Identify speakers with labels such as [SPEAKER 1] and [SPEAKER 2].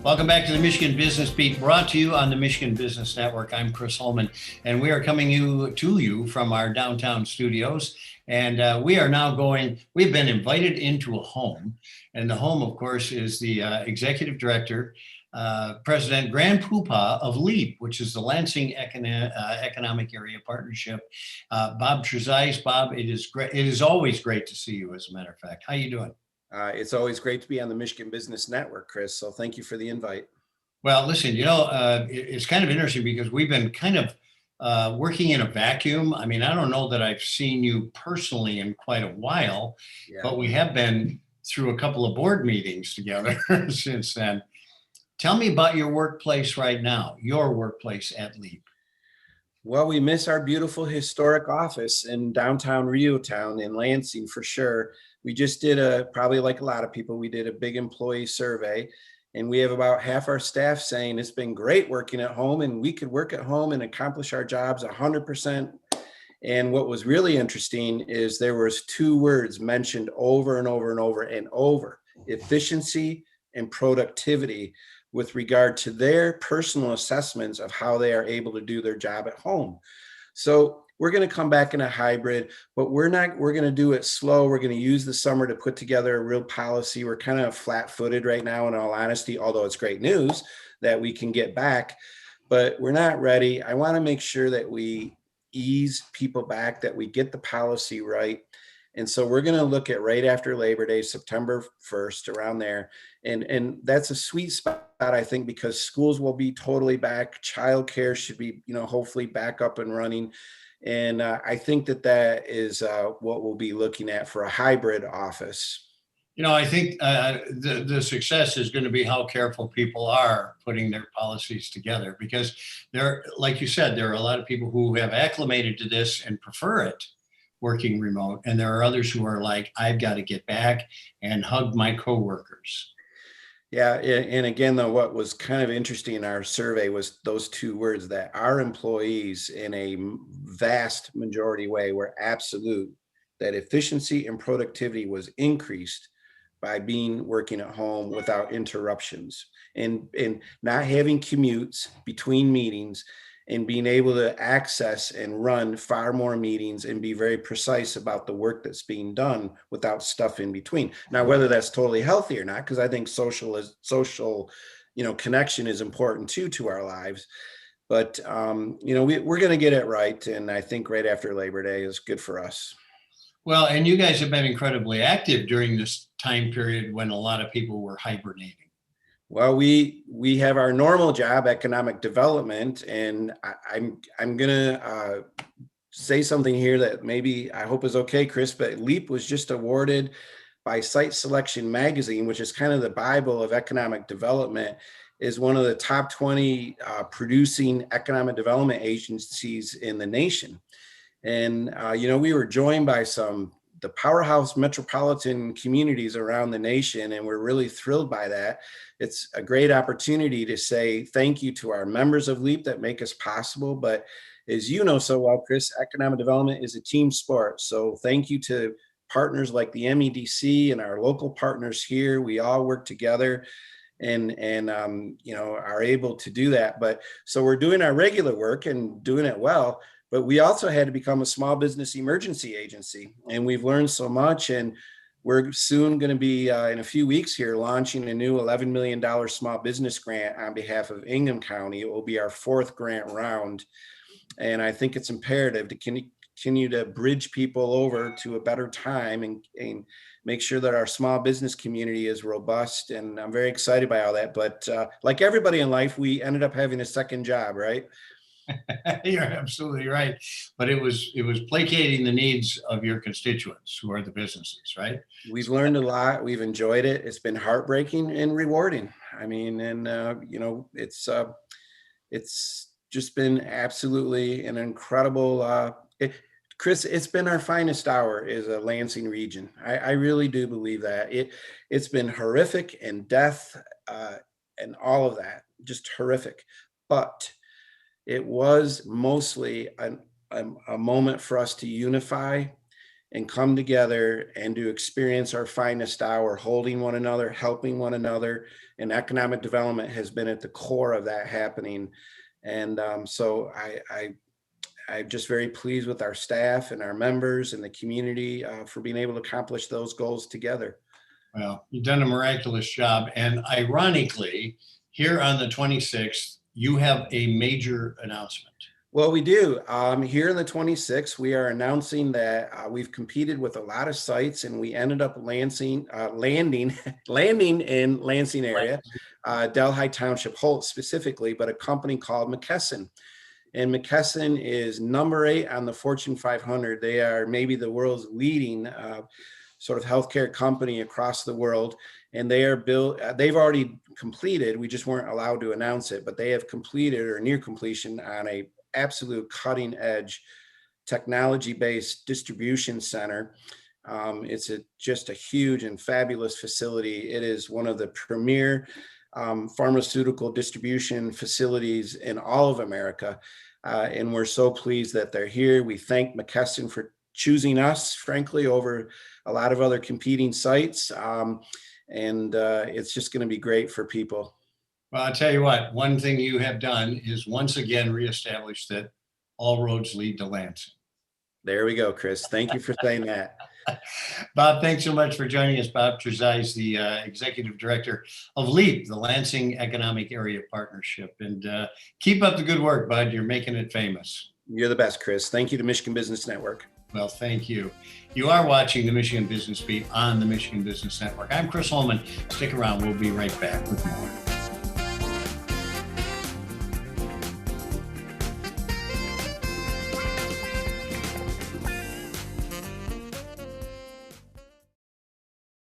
[SPEAKER 1] Welcome back to the Michigan Business Beat, brought to you on the Michigan Business Network. I'm Chris Holman, and we are coming to you from our downtown studios. And we are now we've been invited into a home. And the home, of course, is the Executive Director, President Grand Poobah of LEAP, which is the Lansing Economic Area Partnership. Bob Trezise. Bob, it is always great to see you, as a matter of fact. How you doing?
[SPEAKER 2] It's always great to be on the Michigan Business Network, Chris. So thank you for the invite.
[SPEAKER 1] Well, listen, it's kind of interesting because we've been kind of working in a vacuum. I mean, I don't know that I've seen you personally in quite a while, but we have been through a couple of board meetings together since then. Tell me about your workplace right now, your workplace at LEAP.
[SPEAKER 2] Well, we miss our beautiful historic office in downtown Town in Lansing for sure. We just did probably like a lot of people, we did a big employee survey, and we have about half our staff saying it's been great working at home and we could work at home and accomplish our jobs 100%. And what was really interesting is there was two words mentioned over and over and over and over: efficiency and productivity, with regard to their personal assessments of how they are able to do their job at home. So we're going to come back in a hybrid, but we're going to do it slow. We're going to use the summer to put together a real policy. We're kind of flat-footed right now, in all honesty, although it's great news that we can get back, but we're not ready. I want to make sure that we ease people back, that we get the policy right. And so we're going to look at right after Labor Day, September 1st, around there. And that's a sweet spot, I think, because schools will be totally back. Childcare should be, hopefully back up and running. And I think that is what we'll be looking at for a hybrid office.
[SPEAKER 1] I think the success is going to be how careful people are putting their policies together, because like you said, there are a lot of people who have acclimated to this and prefer it working remote. And there are others who are like, I've got to get back and hug my coworkers.
[SPEAKER 2] Yeah. And again, though, what was kind of interesting in our survey was those two words, that our employees in a vast majority way were absolute, that efficiency and productivity was increased by working at home without interruptions and not having commutes between meetings, and being able to access and run far more meetings and be very precise about the work that's being done without stuff in between. Now, whether that's totally healthy or not, because I think social, connection is important too to our lives. But, we're going to get it right. And I think right after Labor Day is good for us.
[SPEAKER 1] Well, and you guys have been incredibly active during this time period when a lot of people were hibernating.
[SPEAKER 2] Well, we have our normal job, economic development, and I'm gonna say something here that maybe I hope is okay, Chris. But LEAP was just awarded by Site Selection Magazine, which is kind of the Bible of economic development, is one of the top 20 producing economic development agencies in the nation. And we were joined by the powerhouse metropolitan communities around the nation, and we're really thrilled by that. It's a great opportunity to say thank you to our members of LEAP that make us possible. But as you know so well, Chris, economic development is a team sport. So thank you to partners like the MEDC and our local partners here. We all work together and are able to do that. But so we're doing our regular work and doing it well. But we also had to become a small business emergency agency, and we've learned so much. And we're soon going to be, in a few weeks here, launching a new $11 million small business grant on behalf of Ingham County. It will be our fourth grant round. And I think it's imperative to continue to bridge people over to a better time and make sure that our small business community is robust. And I'm very excited by all that. But like everybody in life, we ended up having a second job, right?
[SPEAKER 1] You're absolutely right. But it was placating the needs of your constituents, who are the businesses, right?
[SPEAKER 2] We've learned a lot. We've enjoyed it. It's been heartbreaking and rewarding. I mean, and it's just been absolutely an incredible, Chris, it's been our finest hour as a Lansing region. I really do believe that. It's been horrific, and death and all of that, just horrific. But it was mostly a moment for us to unify and come together and to experience our finest hour, holding one another, helping one another. And economic development has been at the core of that happening. And so I'm just very pleased with our staff and our members and the community for being able to accomplish those goals together.
[SPEAKER 1] Well, you've done a miraculous job. And ironically, here on the 26th, you have a major announcement.
[SPEAKER 2] Well, we do. Here in the 26th, we are announcing that we've competed with a lot of sites, and we ended up landing in Lansing area, Delhi Township, Holt specifically, but a company called McKesson. And McKesson is number 8 on the Fortune 500. They are maybe the world's leading sort of healthcare company across the world. And they are they've already completed, we just weren't allowed to announce it, but they have completed or near completion on a absolute cutting edge technology-based distribution center. It's just a huge and fabulous facility. It is one of the premier pharmaceutical distribution facilities in all of America. And we're so pleased that they're here. We thank McKesson for choosing us, frankly, over a lot of other competing sites. And it's just going to be great for people.
[SPEAKER 1] Well, I'll tell you what, one thing you have done is once again reestablish that all roads lead to Lansing.
[SPEAKER 2] There we go, Chris. Thank you for saying that.
[SPEAKER 1] Bob, thanks so much for joining us. Bob Trezise, the Executive Director of LEAP, the Lansing Economic Area Partnership. And keep up the good work, bud. You're making it famous.
[SPEAKER 2] You're the best, Chris. Thank you to Michigan Business Network.
[SPEAKER 1] Well, thank you. You are watching the Michigan Business Beat on the Michigan Business Network. I'm Chris Holman. Stick around. We'll be right back with more.